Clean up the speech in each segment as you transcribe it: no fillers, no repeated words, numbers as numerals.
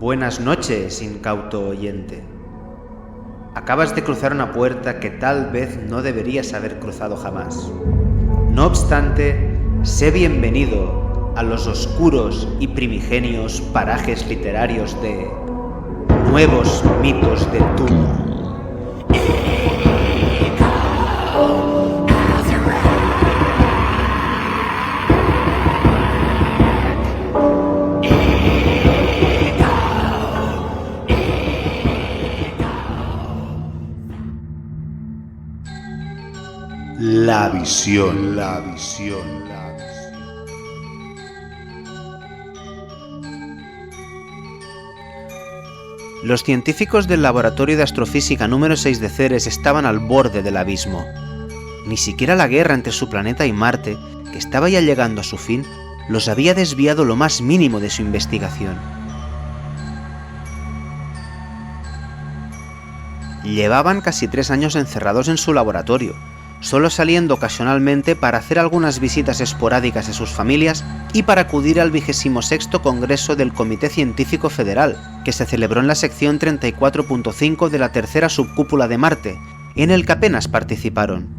Buenas noches, incauto oyente. Acabas de cruzar una puerta que tal vez no deberías haber cruzado jamás. No obstante, sé bienvenido a los oscuros y primigenios parajes literarios de Nuevos Mitos del Túmulo. La visión. Los científicos del Laboratorio de Astrofísica número 6 de Ceres estaban al borde del abismo. Ni siquiera la guerra entre su planeta y Marte, que estaba ya llegando a su fin, los había desviado lo más mínimo de su investigación. Llevaban casi 3 años encerrados en su laboratorio, solo saliendo ocasionalmente para hacer algunas visitas esporádicas a sus familias y para acudir al 26º Congreso del Comité Científico Federal, que se celebró en la sección 34.5 de la tercera subcúpula de Marte, en el que apenas participaron.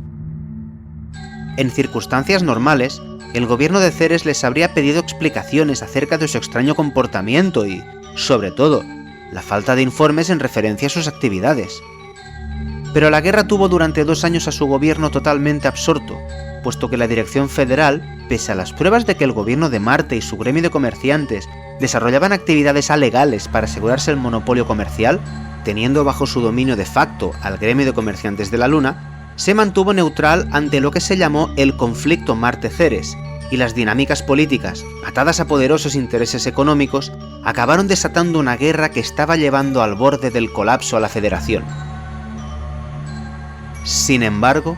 En circunstancias normales, el gobierno de Ceres les habría pedido explicaciones acerca de su extraño comportamiento y, sobre todo, la falta de informes en referencia a sus actividades. Pero la guerra tuvo durante 2 años a su gobierno totalmente absorto, puesto que la dirección federal, pese a las pruebas de que el gobierno de Marte y su gremio de comerciantes desarrollaban actividades alegales para asegurarse el monopolio comercial, teniendo bajo su dominio de facto al gremio de comerciantes de la Luna, se mantuvo neutral ante lo que se llamó el conflicto Marte-Ceres, y las dinámicas políticas, atadas a poderosos intereses económicos, acabaron desatando una guerra que estaba llevando al borde del colapso a la Federación. Sin embargo,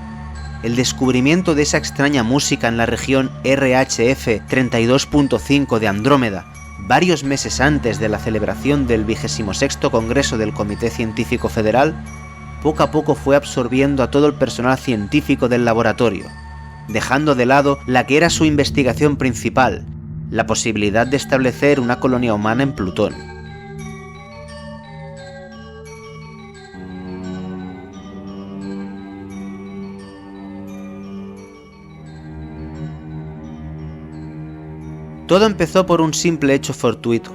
el descubrimiento de esa extraña música en la región RHF 32.5 de Andrómeda, varios meses antes de la celebración del 26º Congreso del Comité Científico Federal, poco a poco fue absorbiendo a todo el personal científico del laboratorio, dejando de lado la que era su investigación principal, la posibilidad de establecer una colonia humana en Plutón. Todo empezó por un simple hecho fortuito.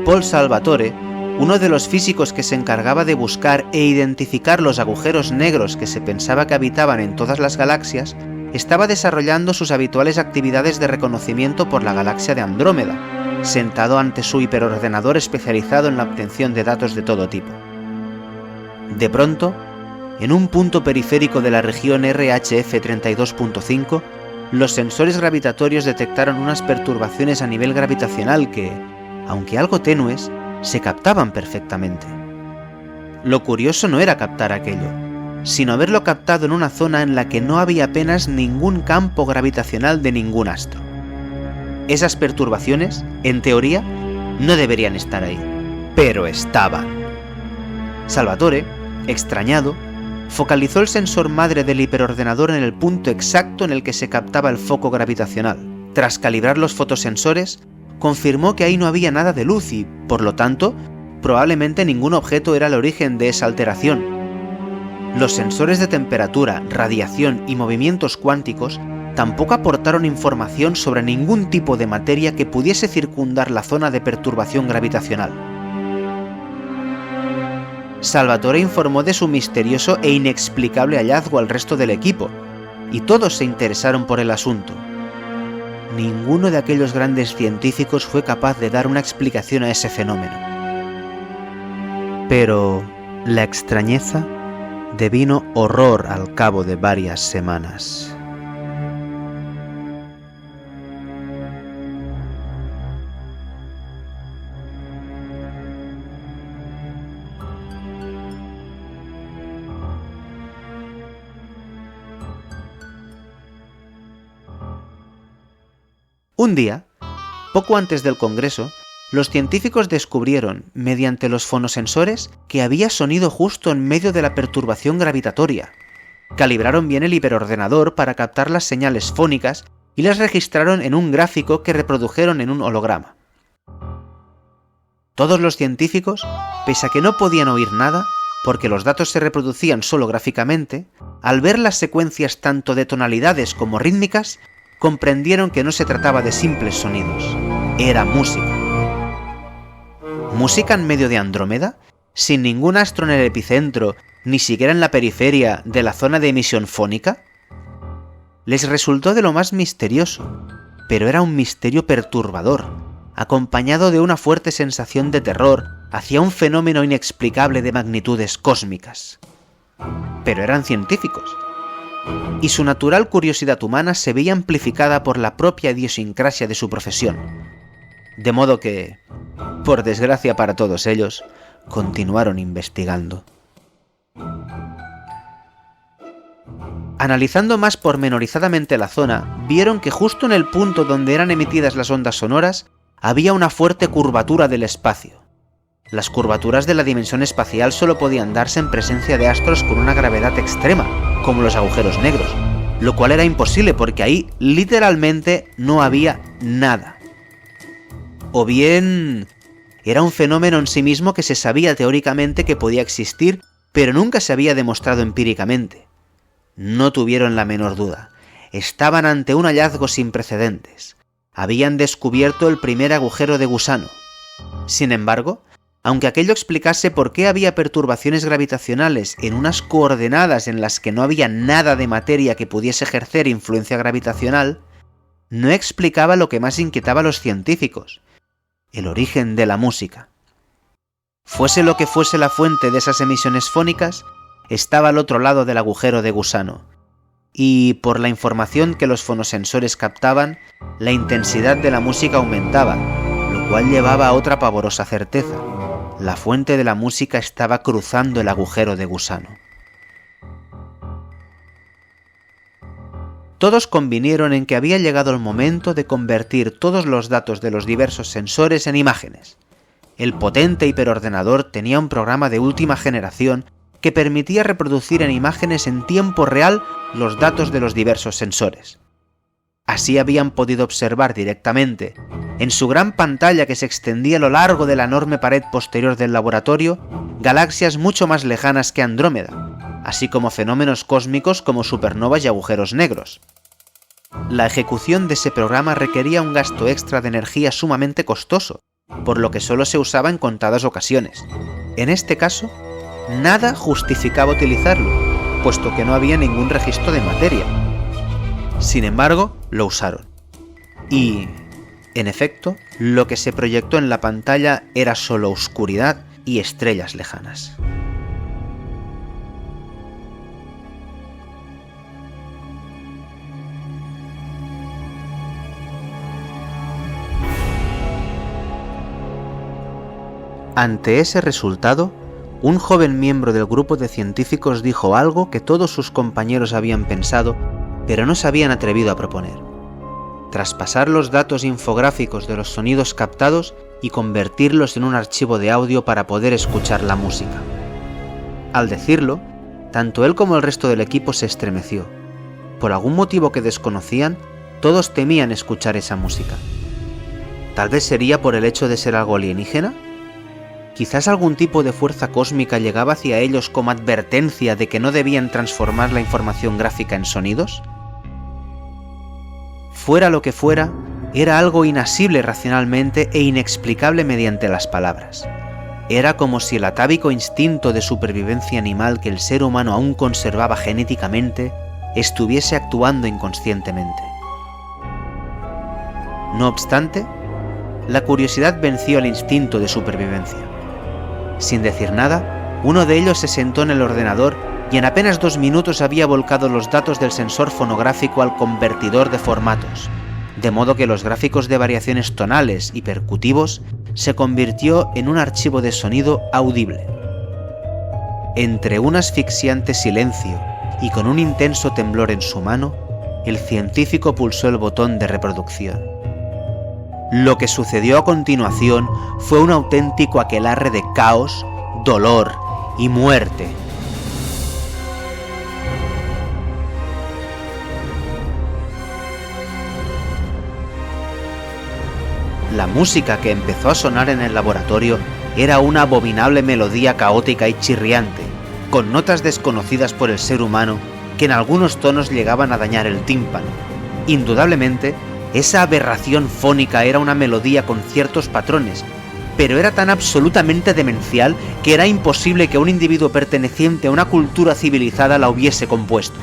Paul Salvatore, uno de los físicos que se encargaba de buscar e identificar los agujeros negros que se pensaba que habitaban en todas las galaxias, estaba desarrollando sus habituales actividades de reconocimiento por la galaxia de Andrómeda, sentado ante su hiperordenador especializado en la obtención de datos de todo tipo. De pronto, en un punto periférico de la región RHF 32.5, los sensores gravitatorios detectaron unas perturbaciones a nivel gravitacional que, aunque algo tenues, se captaban perfectamente. Lo curioso no era captar aquello, sino haberlo captado en una zona en la que no había apenas ningún campo gravitacional de ningún astro. Esas perturbaciones, en teoría, no deberían estar ahí, pero estaban. Salvatore, extrañado, focalizó el sensor madre del hiperordenador en el punto exacto en el que se captaba el foco gravitacional. Tras calibrar los fotosensores, confirmó que ahí no había nada de luz y, por lo tanto, probablemente ningún objeto era el origen de esa alteración. Los sensores de temperatura, radiación y movimientos cuánticos tampoco aportaron información sobre ningún tipo de materia que pudiese circundar la zona de perturbación gravitacional. Salvatore informó de su misterioso e inexplicable hallazgo al resto del equipo, y todos se interesaron por el asunto. Ninguno de aquellos grandes científicos fue capaz de dar una explicación a ese fenómeno. Pero la extrañeza devino horror al cabo de varias semanas. Un día, poco antes del Congreso, los científicos descubrieron, mediante los fonosensores, que había sonido justo en medio de la perturbación gravitatoria. Calibraron bien el hiperordenador para captar las señales fónicas y las registraron en un gráfico que reprodujeron en un holograma. Todos los científicos, pese a que no podían oír nada, porque los datos se reproducían solo gráficamente, al ver las secuencias tanto de tonalidades como rítmicas, comprendieron que no se trataba de simples sonidos, era música. ¿Música en medio de Andrómeda? ¿Sin ningún astro en el epicentro, ni siquiera en la periferia de la zona de emisión fónica? Les resultó de lo más misterioso, pero era un misterio perturbador, acompañado de una fuerte sensación de terror hacia un fenómeno inexplicable de magnitudes cósmicas. Pero eran científicos, y su natural curiosidad humana se veía amplificada por la propia idiosincrasia de su profesión, de modo que, por desgracia para todos ellos, continuaron investigando. Analizando más pormenorizadamente la zona, vieron que justo en el punto donde eran emitidas las ondas sonoras había una fuerte curvatura del espacio. Las curvaturas de la dimensión espacial solo podían darse en presencia de astros con una gravedad extrema, como los agujeros negros, lo cual era imposible porque ahí literalmente no había nada. O bien era un fenómeno en sí mismo que se sabía teóricamente que podía existir, pero nunca se había demostrado empíricamente. No tuvieron la menor duda. Estaban ante un hallazgo sin precedentes. Habían descubierto el primer agujero de gusano. Sin embargo, aunque aquello explicase por qué había perturbaciones gravitacionales en unas coordenadas en las que no había nada de materia que pudiese ejercer influencia gravitacional, no explicaba lo que más inquietaba a los científicos: el origen de la música. Fuese lo que fuese la fuente de esas emisiones fónicas, estaba al otro lado del agujero de gusano, y por la información que los fonosensores captaban, la intensidad de la música aumentaba, lo cual llevaba a otra pavorosa certeza: la fuente de la música estaba cruzando el agujero de gusano. Todos convinieron en que había llegado el momento de convertir todos los datos de los diversos sensores en imágenes. El potente hiperordenador tenía un programa de última generación que permitía reproducir en imágenes en tiempo real los datos de los diversos sensores. Así habían podido observar directamente, en su gran pantalla que se extendía a lo largo de la enorme pared posterior del laboratorio, galaxias mucho más lejanas que Andrómeda, así como fenómenos cósmicos como supernovas y agujeros negros. La ejecución de ese programa requería un gasto extra de energía sumamente costoso, por lo que solo se usaba en contadas ocasiones. En este caso, nada justificaba utilizarlo, puesto que no había ningún registro de materia. Sin embargo, lo usaron. Y, en efecto, lo que se proyectó en la pantalla era solo oscuridad y estrellas lejanas. Ante ese resultado, un joven miembro del grupo de científicos dijo algo que todos sus compañeros habían pensado, pero no se habían atrevido a proponer: traspasar los datos infográficos de los sonidos captados y convertirlos en un archivo de audio para poder escuchar la música. Al decirlo, tanto él como el resto del equipo se estremeció. Por algún motivo que desconocían, todos temían escuchar esa música. ¿Tal vez sería por el hecho de ser algo alienígena? ¿Quizás algún tipo de fuerza cósmica llegaba hacia ellos como advertencia de que no debían transformar la información gráfica en sonidos? Fuera lo que fuera, era algo inasible racionalmente e inexplicable mediante las palabras. Era como si el atávico instinto de supervivencia animal que el ser humano aún conservaba genéticamente estuviese actuando inconscientemente. No obstante, la curiosidad venció al instinto de supervivencia. Sin decir nada, uno de ellos se sentó en el ordenador y en apenas 2 minutos había volcado los datos del sensor fonográfico al convertidor de formatos, de modo que los gráficos de variaciones tonales y percutivos se convirtió en un archivo de sonido audible. Entre un asfixiante silencio y con un intenso temblor en su mano, el científico pulsó el botón de reproducción. Lo que sucedió a continuación fue un auténtico aquelarre de caos, dolor y muerte. La música que empezó a sonar en el laboratorio era una abominable melodía caótica y chirriante, con notas desconocidas por el ser humano que en algunos tonos llegaban a dañar el tímpano. Indudablemente, esa aberración fónica era una melodía con ciertos patrones, pero era tan absolutamente demencial que era imposible que un individuo perteneciente a una cultura civilizada la hubiese compuesto.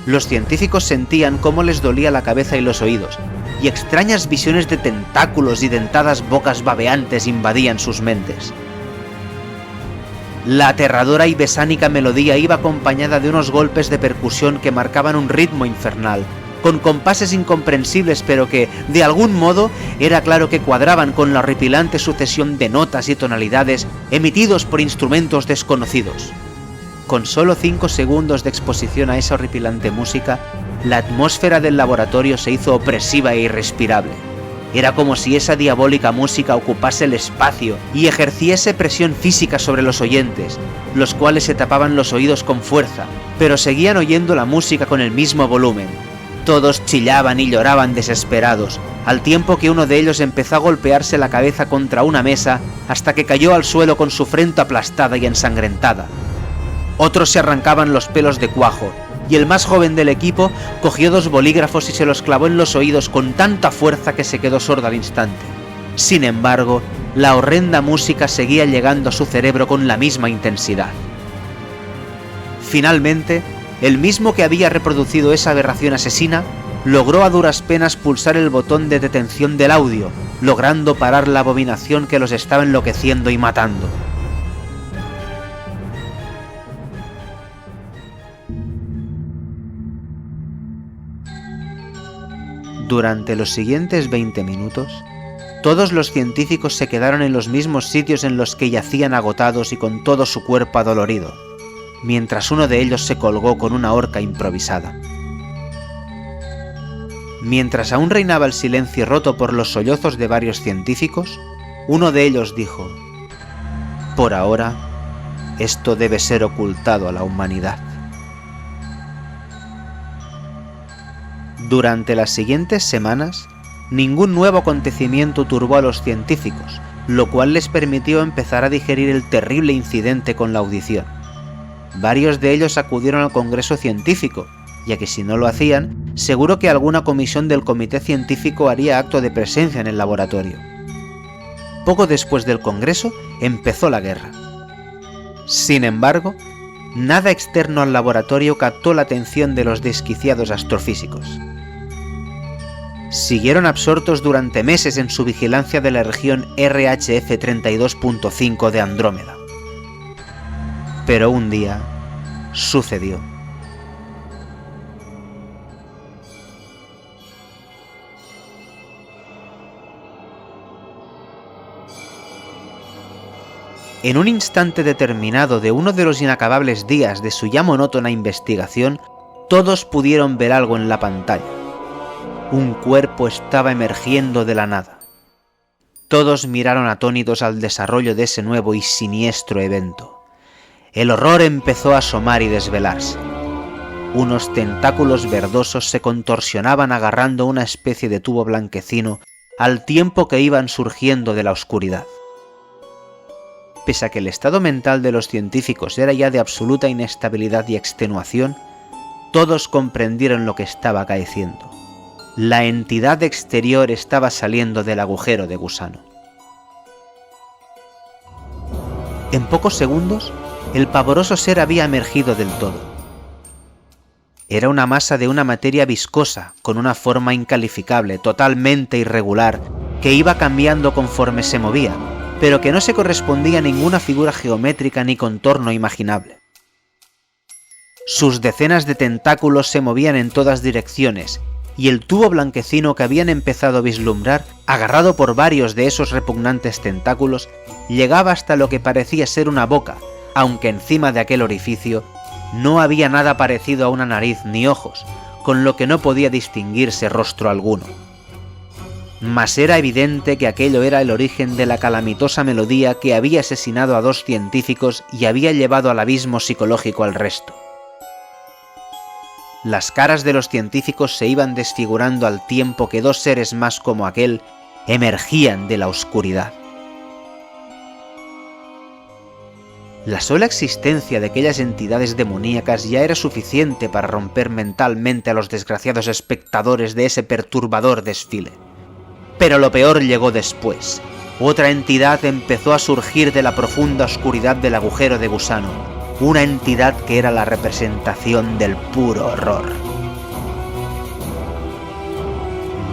Los científicos sentían cómo les dolía la cabeza y los oídos, y extrañas visiones de tentáculos y dentadas bocas babeantes invadían sus mentes. La aterradora y besánica melodía iba acompañada de unos golpes de percusión que marcaban un ritmo infernal, con compases incomprensibles pero que, de algún modo, era claro que cuadraban con la horripilante sucesión de notas y tonalidades emitidos por instrumentos desconocidos. Con solo 5 segundos de exposición a esa horripilante música, la atmósfera del laboratorio se hizo opresiva e irrespirable. Era como si esa diabólica música ocupase el espacio y ejerciese presión física sobre los oyentes, los cuales se tapaban los oídos con fuerza, pero seguían oyendo la música con el mismo volumen. Todos chillaban y lloraban desesperados, al tiempo que uno de ellos empezó a golpearse la cabeza contra una mesa hasta que cayó al suelo con su frente aplastada y ensangrentada. Otros se arrancaban los pelos de cuajo, y el más joven del equipo cogió 2 bolígrafos y se los clavó en los oídos con tanta fuerza que se quedó sordo al instante. Sin embargo, la horrenda música seguía llegando a su cerebro con la misma intensidad. Finalmente, el mismo que había reproducido esa aberración asesina, logró a duras penas pulsar el botón de detención del audio, logrando parar la abominación que los estaba enloqueciendo y matando. Durante los siguientes 20 minutos, todos los científicos se quedaron en los mismos sitios en los que yacían agotados y con todo su cuerpo adolorido, mientras uno de ellos se colgó con una horca improvisada. Mientras aún reinaba el silencio roto por los sollozos de varios científicos, uno de ellos dijo: «Por ahora, esto debe ser ocultado a la humanidad». Durante las siguientes semanas, ningún nuevo acontecimiento turbó a los científicos, lo cual les permitió empezar a digerir el terrible incidente con la audición. Varios de ellos acudieron al Congreso Científico, ya que si no lo hacían, seguro que alguna comisión del Comité Científico haría acto de presencia en el laboratorio. Poco después del Congreso, empezó la guerra. Sin embargo, nada externo al laboratorio captó la atención de los desquiciados astrofísicos. Siguieron absortos durante meses en su vigilancia de la región RHF 32.5 de Andrómeda. Pero un día sucedió. En un instante determinado de uno de los inacabables días de su ya monótona investigación, todos pudieron ver algo en la pantalla. Un cuerpo estaba emergiendo de la nada. Todos miraron atónitos al desarrollo de ese nuevo y siniestro evento. El horror empezó a asomar y desvelarse. Unos tentáculos verdosos se contorsionaban agarrando una especie de tubo blanquecino al tiempo que iban surgiendo de la oscuridad. Pese a que el estado mental de los científicos era ya de absoluta inestabilidad y extenuación, todos comprendieron lo que estaba acaeciendo. La entidad exterior estaba saliendo del agujero de gusano. En pocos segundos, el pavoroso ser había emergido del todo. Era una masa de una materia viscosa, con una forma incalificable, totalmente irregular, que iba cambiando conforme se movía, pero que no se correspondía a ninguna figura geométrica ni contorno imaginable. Sus decenas de tentáculos se movían en todas direcciones, y el tubo blanquecino que habían empezado a vislumbrar, agarrado por varios de esos repugnantes tentáculos, llegaba hasta lo que parecía ser una boca, aunque encima de aquel orificio no había nada parecido a una nariz ni ojos, con lo que no podía distinguirse rostro alguno. Mas era evidente que aquello era el origen de la calamitosa melodía que había asesinado a 2 científicos y había llevado al abismo psicológico al resto. Las caras de los científicos se iban desfigurando al tiempo que 2 seres más como aquel emergían de la oscuridad. La sola existencia de aquellas entidades demoníacas ya era suficiente para romper mentalmente a los desgraciados espectadores de ese perturbador desfile. Pero lo peor llegó después. Otra entidad empezó a surgir de la profunda oscuridad del agujero de gusano, una entidad que era la representación del puro horror.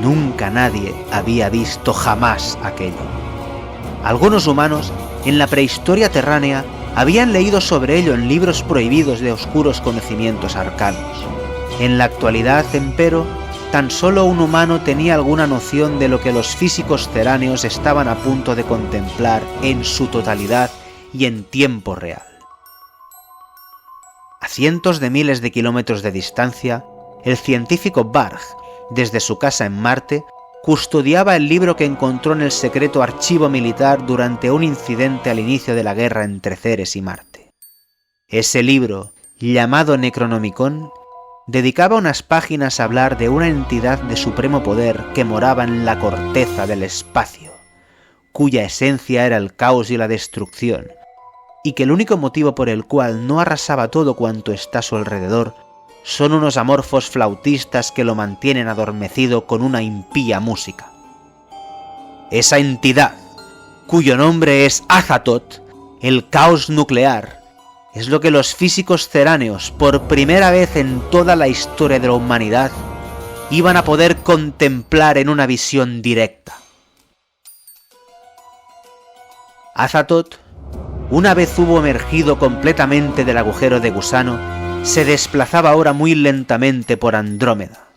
Nunca nadie había visto jamás aquello. Algunos humanos, en la prehistoria terránea, habían leído sobre ello en libros prohibidos de oscuros conocimientos arcanos. En la actualidad, empero, tan solo un humano tenía alguna noción de lo que los físicos teráneos estaban a punto de contemplar en su totalidad y en tiempo real. A cientos de miles de kilómetros de distancia, el científico Barg, desde su casa en Marte, custodiaba el libro que encontró en el secreto archivo militar durante un incidente al inicio de la guerra entre Ceres y Marte. Ese libro, llamado Necronomicon, dedicaba unas páginas a hablar de una entidad de supremo poder que moraba en la corteza del espacio, cuya esencia era el caos y la destrucción, y que el único motivo por el cual no arrasaba todo cuanto está a su alrededor son unos amorfos flautistas que lo mantienen adormecido con una impía música. Esa entidad, cuyo nombre es Azathoth, el caos nuclear, es lo que los físicos ceráneos, por primera vez en toda la historia de la humanidad, iban a poder contemplar en una visión directa. Azathoth, una vez hubo emergido completamente del agujero de gusano, se desplazaba ahora muy lentamente por Andrómeda.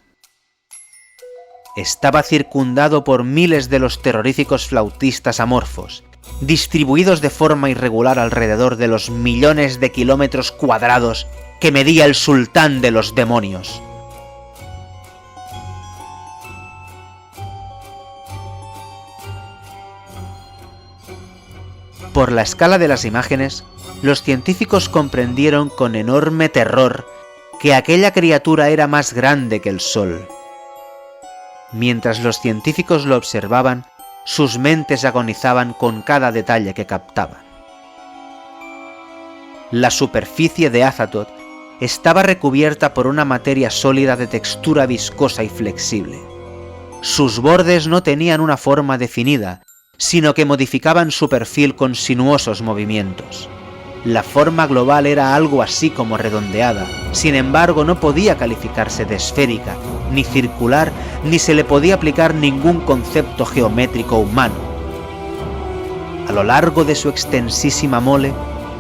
Estaba circundado por miles de los terroríficos flautistas amorfos, distribuidos de forma irregular alrededor de los millones de kilómetros cuadrados que medía el sultán de los demonios. Por la escala de las imágenes, los científicos comprendieron con enorme terror que aquella criatura era más grande que el Sol. Mientras los científicos lo observaban, sus mentes agonizaban con cada detalle que captaban. La superficie de Azathoth estaba recubierta por una materia sólida de textura viscosa y flexible. Sus bordes no tenían una forma definida, sino que modificaban su perfil con sinuosos movimientos. La forma global era algo así como redondeada, sin embargo no podía calificarse de esférica, ni circular, ni se le podía aplicar ningún concepto geométrico humano. A lo largo de su extensísima mole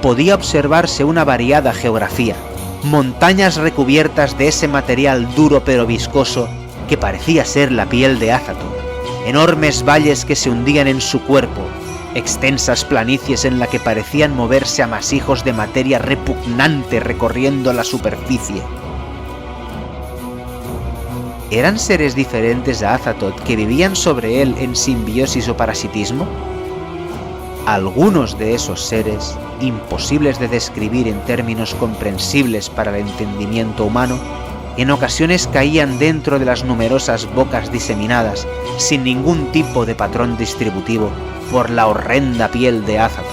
podía observarse una variada geografía, montañas recubiertas de ese material duro pero viscoso que parecía ser la piel de Azathoth, enormes valles que se hundían en su cuerpo, extensas planicies en la que parecían moverse amasijos de materia repugnante recorriendo la superficie. ¿Eran seres diferentes a Azathoth que vivían sobre él en simbiosis o parasitismo? Algunos de esos seres, imposibles de describir en términos comprensibles para el entendimiento humano, en ocasiones caían dentro de las numerosas bocas diseminadas, sin ningún tipo de patrón distributivo, por la horrenda piel de Azathoth.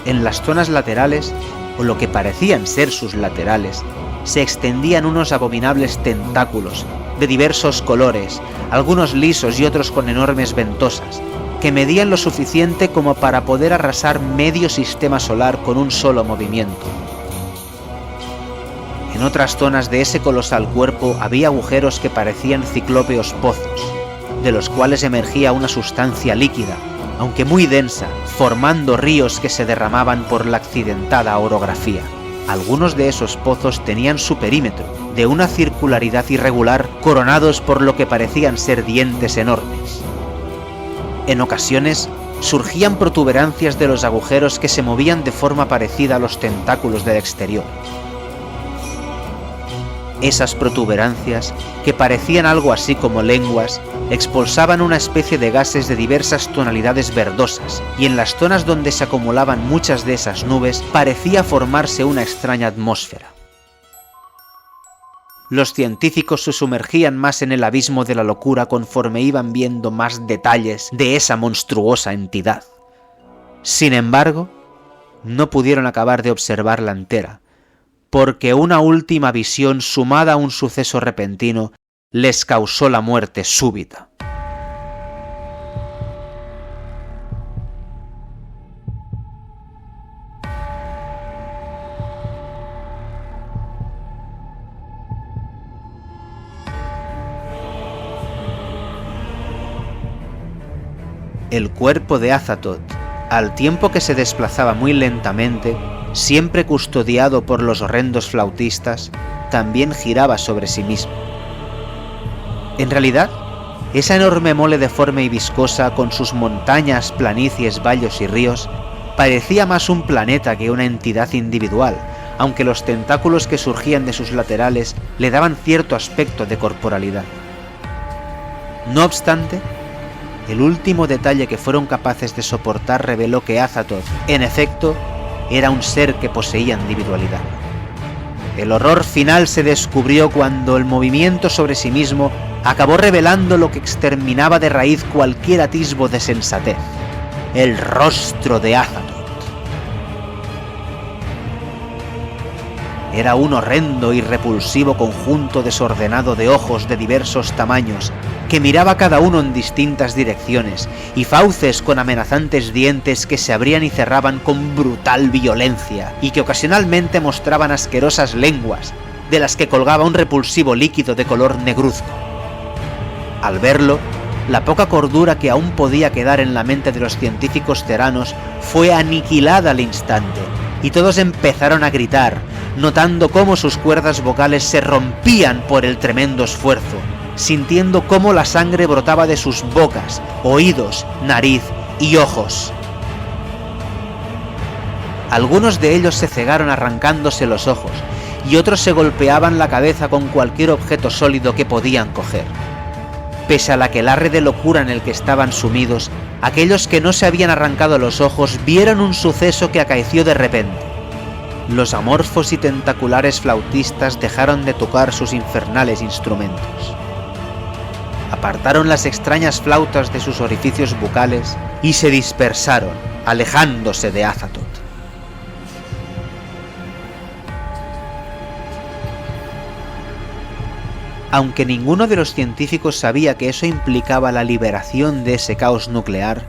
En las zonas laterales, o lo que parecían ser sus laterales, se extendían unos abominables tentáculos, de diversos colores, algunos lisos y otros con enormes ventosas, que medían lo suficiente como para poder arrasar medio sistema solar con un solo movimiento. En otras zonas de ese colosal cuerpo había agujeros que parecían ciclópeos pozos, de los cuales emergía una sustancia líquida, aunque muy densa, formando ríos que se derramaban por la accidentada orografía. Algunos de esos pozos tenían su perímetro, de una circularidad irregular, coronados por lo que parecían ser dientes enormes. En ocasiones, surgían protuberancias de los agujeros que se movían de forma parecida a los tentáculos del exterior. Esas protuberancias, que parecían algo así como lenguas, expulsaban una especie de gases de diversas tonalidades verdosas, y en las zonas donde se acumulaban muchas de esas nubes parecía formarse una extraña atmósfera. Los científicos se sumergían más en el abismo de la locura conforme iban viendo más detalles de esa monstruosa entidad. Sin embargo, no pudieron acabar de observarla entera, porque una última visión sumada a un suceso repentino les causó la muerte súbita. El cuerpo de Azathoth, al tiempo que se desplazaba muy lentamente, siempre custodiado por los horrendos flautistas, también giraba sobre sí mismo. En realidad, esa enorme mole deforme y viscosa, con sus montañas, planicies, valles y ríos, parecía más un planeta que una entidad individual, aunque los tentáculos que surgían de sus laterales le daban cierto aspecto de corporalidad. No obstante, el último detalle que fueron capaces de soportar reveló que Azathoth, en efecto, era un ser que poseía individualidad. El horror final se descubrió cuando el movimiento sobre sí mismo acabó revelando lo que exterminaba de raíz cualquier atisbo de sensatez: el rostro de Azathoth. Era un horrendo y repulsivo conjunto desordenado de ojos de diversos tamaños, que miraba cada uno en distintas direcciones, y fauces con amenazantes dientes que se abrían y cerraban con brutal violencia, y que ocasionalmente mostraban asquerosas lenguas, de las que colgaba un repulsivo líquido de color negruzco. Al verlo, la poca cordura que aún podía quedar en la mente de los científicos teranos fue aniquilada al instante, y todos empezaron a gritar, notando cómo sus cuerdas vocales se rompían por el tremendo esfuerzo, sintiendo cómo la sangre brotaba de sus bocas, oídos, nariz y ojos. Algunos de ellos se cegaron arrancándose los ojos, y otros se golpeaban la cabeza con cualquier objeto sólido que podían coger. Pese al aquelarre de locura en el que estaban sumidos, aquellos que no se habían arrancado los ojos vieron un suceso que acaeció de repente. Los amorfos y tentaculares flautistas dejaron de tocar sus infernales instrumentos. Apartaron las extrañas flautas de sus orificios bucales y se dispersaron, alejándose de Azathoth. Aunque ninguno de los científicos sabía que eso implicaba la liberación de ese caos nuclear,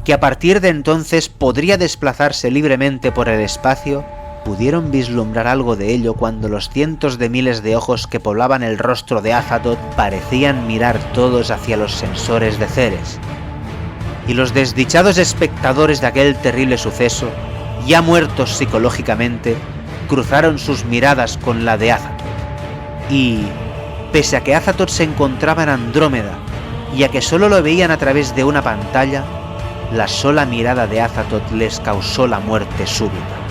que a partir de entonces podría desplazarse libremente por el espacio, pudieron vislumbrar algo de ello cuando los cientos de miles de ojos que poblaban el rostro de Azathoth parecían mirar todos hacia los sensores de Ceres. Y los desdichados espectadores de aquel terrible suceso, ya muertos psicológicamente, cruzaron sus miradas con la de Azathoth. Y, pese a que Azathoth se encontraba en Andrómeda, y a que solo lo veían a través de una pantalla, la sola mirada de Azathoth les causó la muerte súbita.